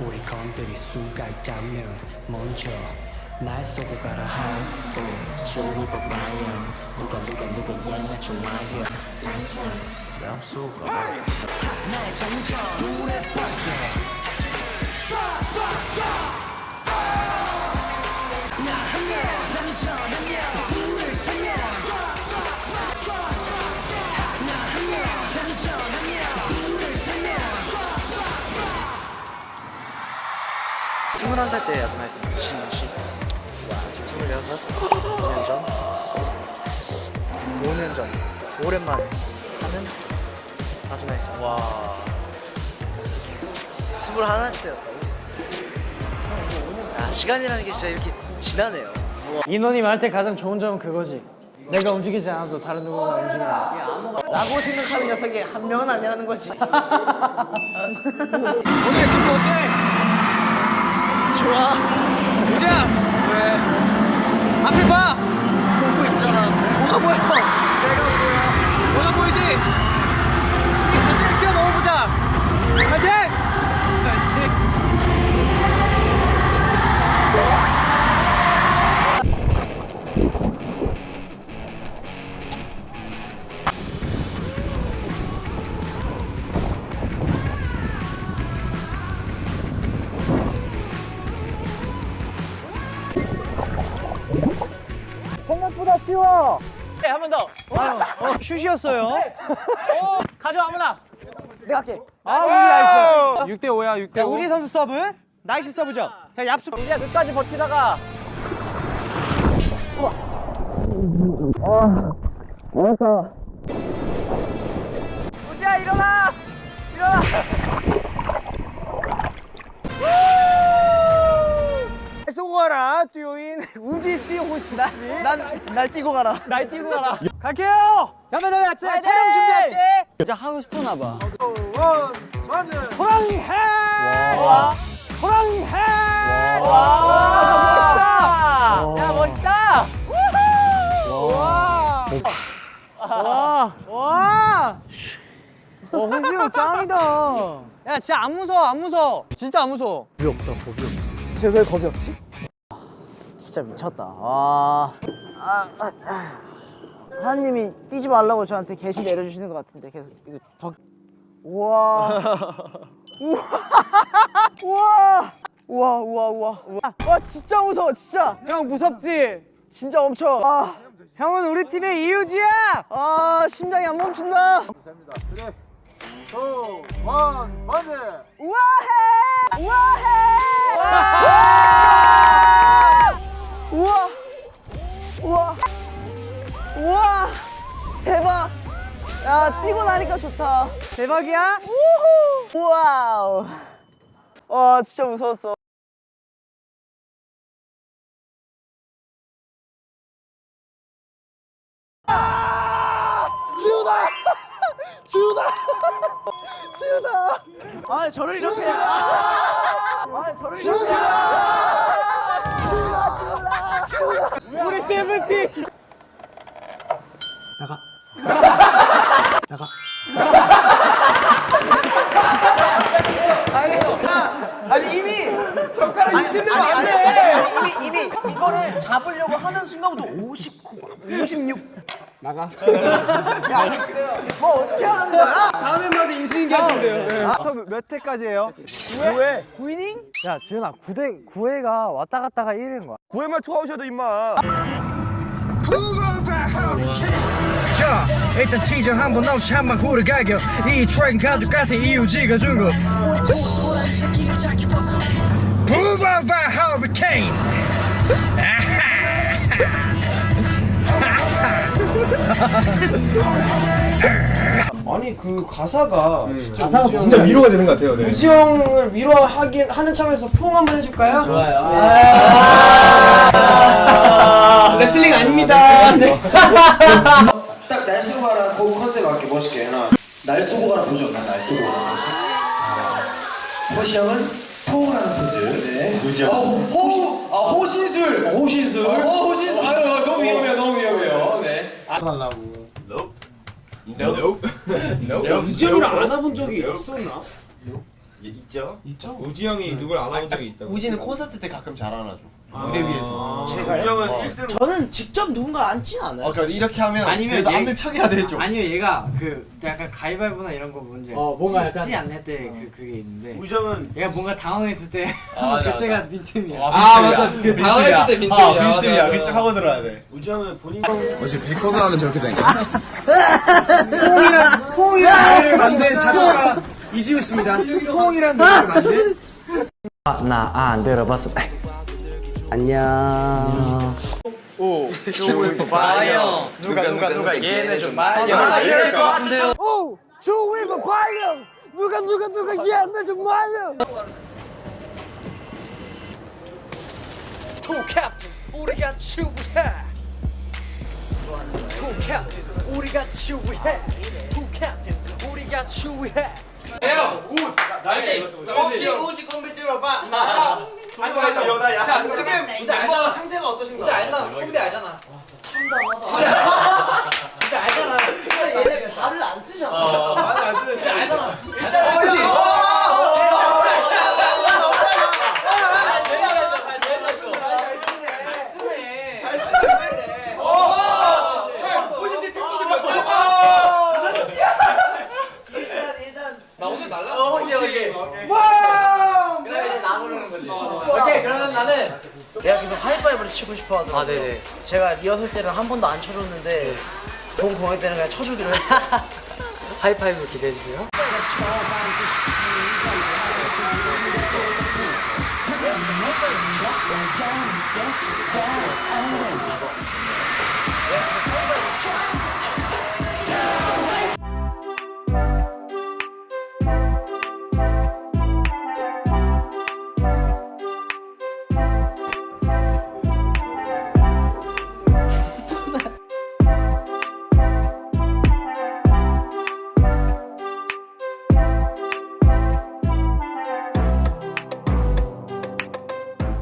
우리 건드릴 수가 있다면 먼저 날 쏘고 가라 하고 줄이 뽑아요 누가 얘나 좋아요 날 쏘고 나의 점점 눈에 빠져 나 한 명 점점 한명 둘 세명 나 한 명 점점 한명 둘 세명 21살 때 야구했습니다. 26, 5년 전, 5년 전, 오랜만에 하는 야구했습니다. 와, 21 때였다고? 아, 시간이라는 게 진짜 이렇게 지나네요. 인원이 많을 때 가장 좋은 점은 그거지. 내가 움직이지 않아도 다른 누군가 움직이는. 라고 생각하는 녀석이 한 명은 아니라는 거지. 어때? 기분 어때? 좋아. 보자. 왜? 앞에 봐. 보고 있잖아. 뭐가 보여? 내가 보여. 뭐가 보이지? 우리 자신을 뛰어넘어보자. 파이팅! 파이팅! 생각보다 쉬워. 네, 한 번 더. 슛이었어요. 가져 아무나. 내가 할게. 아, 우지 나이스. 6대 5야 6대 5. 우지 선수 서브. 나이스 서브죠. 자, 얍수. 우지야 끝까지 버티다가. 우지야 일어나. 일어나. 쏘고 가라, 듀오인 우지 씨, 호시 씨. 날 뛰고 가라. 날 뛰고 가라. 갈게요. 잠깐만, 촬영 준비할게. 진짜 하고 싶었나 봐. 호랑이 해. 와. 호랑이 해. 와. 멋있다. 야 멋있다. 와. 와. 와. 호시 형 짱이다. 야 진짜 안 무서워 안 무서워. 진짜 안 무서워. 쟤 왜 겁이 없지? 진짜 미쳤다. 와. 하나님이 뛰지 말라고 저한테 계시 내려주시는 것 같은데 계속 이거 더. 우와. 우와. 우와. 우와. 우와. 와 진짜 무서워 진짜. 형 무섭지? 진짜 엄청. 아. 형은 우리 팀의 이유지야. 아 심장이 안 멈춘다. 우와해. 우와해. 우와. 우와. 우와. 대박. 야 뛰고 나니까 좋다. 대박이야? 우후. 와우. 와 진짜 무서웠어. 지우다. 아 저를 이렇게. 우리 세븐틴. 나가. 아니 이미 젓가락 60년 안 돼. 이미 이거를 잡으려고 하는 순간부터 59, 56. 나가. 뭐 어떻게 하는 거야? 다음 멤버들 인수인계 하시면 돼요. 몇 회까지예요? 9회. 9이닝? 야 지훈아 9회가 왔다 갔다가 1회인 거야. 9회만 투아웃이어도 임마. 자, 일단 티저 한번 넣지 한방 후를 갈겨 이 트랙은 가족 같은 이유지가 준 거 부바바 허리케인 아니 그 가사가 진짜 위로가 되는 것 같아요. 네. 우지 형을 위로하긴 하는 참에서 포옹 한번 해줄까요? 좋아요. 레슬링 아닙니다. 네. 딱 날 쏘고 가라 그 컨셉 맞게 멋있게 하나. 날 쏘고 가라 보죠. 날 쏘고 가라 보죠. 호시 형은 포옹을 하는 포즈. 네. 우지 형. 호신술. 호신술. 호신술. 아유 너무 위험해요. 너무 위험해요. 네. 우지 형이랑 안아본 적이 있었나? 있죠? 우지 형이 누굴 안아본 적이 있다고. 우지는 콘서트 때 가끔 잘 안아줘. 무대 위에서. 우지 형은 1등. 저는 직접 누군가 앉진 않아요. 저 이렇게 하면 아니면 그래도 앉는 척이라도 해줘. 아니면 얘가 그 약간 가위바위보나 이런 거 문제. 뭔가 약간 찌 않을 때 그게 있는데. 우지 형은 얘가 뭔가 당황했을 때 맞아, 그때가 빈틈이야. 맞아. 그 당황했을 때 빈틈이야. 빈틈이야. 그때 하고 들어야 돼. 우지 형은 본인 어제 베이컨 하면 저렇게 되니까. 호응이라는 만든 작곡가 이지우 씨입니다. 호응이라는 노래를 만든. 나 안 들어봤어. 안녕. 봐요. 누가 얘네 좀 말려. 이럴 것 같은데요. 오, 조이만 발령. 누가 얘네 좀 말려. Cool captains, 우리가 추구해. Cool captains, 우리가 추구해. Cool captains, 우리가 추구해. 우지 컴퓨터 들어봐. 나. 자, 지금 멤버 상태가 어떠신 거야? 알잖아. 콤비 알잖아. 진짜 알잖아. 얘네 발을 안 쓰잖아. 말을 안 쓰는. 진짜 알잖아. 일단 오케이, 그러면 나는 내가 계속 하이파이브를 치고 싶어 하더라고요. 네네. 제가 리허설 때는 한 번도 안 쳐줬는데 본 공연 때는 그냥 쳐주기로 했어. 하이파이브 기대해 주세요.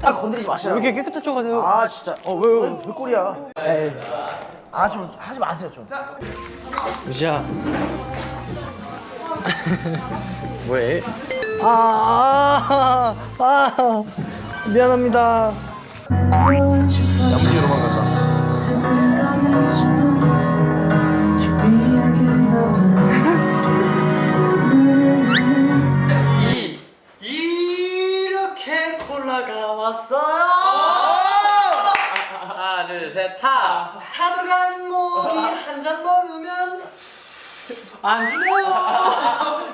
딱 건드리지 마시라고. 왜 이렇게 깨끗해져가지고? 아 진짜. 왜 꼴이야? 에이. 아 좀 하지 마세요 좀. 우지야. 뭐해? 미안합니다. 이렇게 콜라가 왔어요. 하나, 둘, 셋, 타. 타들어간 목이 한 잔 먹으면 안 주네요.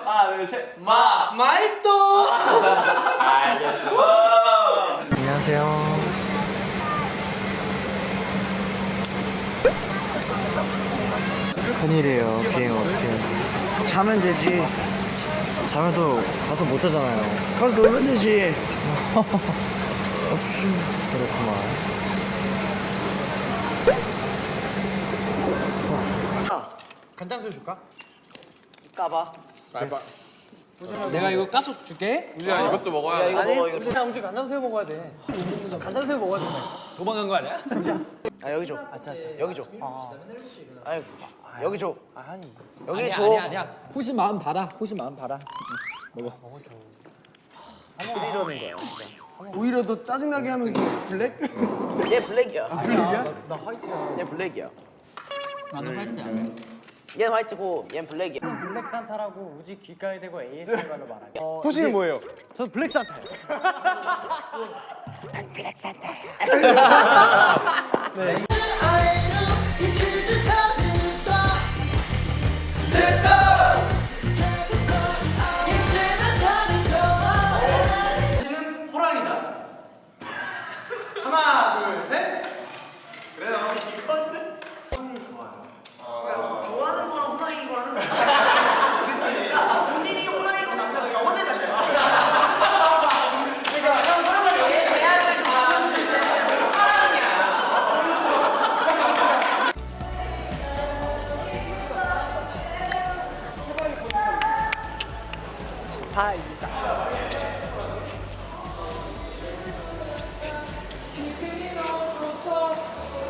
하나, 둘, 셋, 마이또. 알겠어. 안녕하세요. 큰일이에요. 비행 어떻게? 자면 되지. 자면도 가서 못 자잖아요. 가서 놀면 되지. 그렇구만. 간장술 줄까? 까봐. 내가 이거 까서 줄게. 우지야 이것도 먹어야 돼. 이거 먹어 이거. 그냥 우지 간장새우 먹어야 돼. 간장새우 먹어야 돼. 도망간 거 아니야? 아 여기 줘. 여기 줘. 아니 여기 줘. 아니. 여기 줘. 아니야. 호시 마음 봐라. 호시 마음 봐라. 오히려 더 짜증나게 하면서 블랙? 얘 블랙이야. 블랙이야? 얘 블랙이야. 나는 화이트야. 얘는 화이트고 얘는 블랙이야. 블랙 산타라고 우지 귓가에 대고 ASMR로 말하게. 호시는 뭐예요? 저는 블랙 산타예요. 호랑이다. 하나, 둘, 셋. 그래요. 좋아하는 거랑 호랑이인 거랑 그렇지. 그러니까 본인이 호랑이인 것 같아서 영원히 가셔요. 그러니까 형 사람을 예약을 좋아하는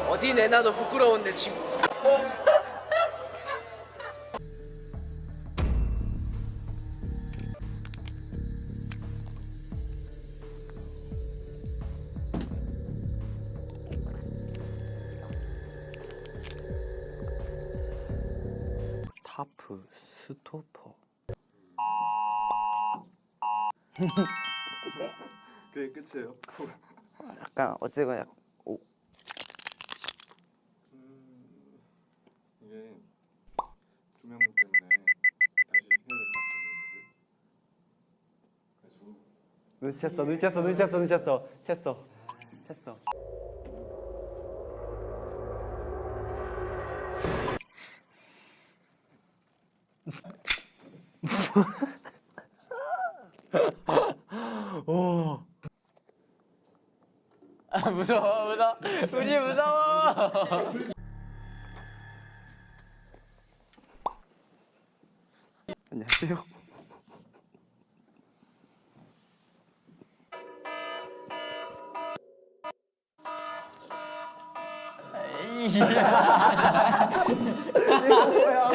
어디 내놔도 부끄러운데 지금. 스토퍼. 그게 끝이에요. 약간 어쨌거나 오. 이게 조명 때문에 다시 해야 될 것 같아요. 눈치챘어. 무서워. 우지 무서워. 안녕하세요. 이거 뭐야?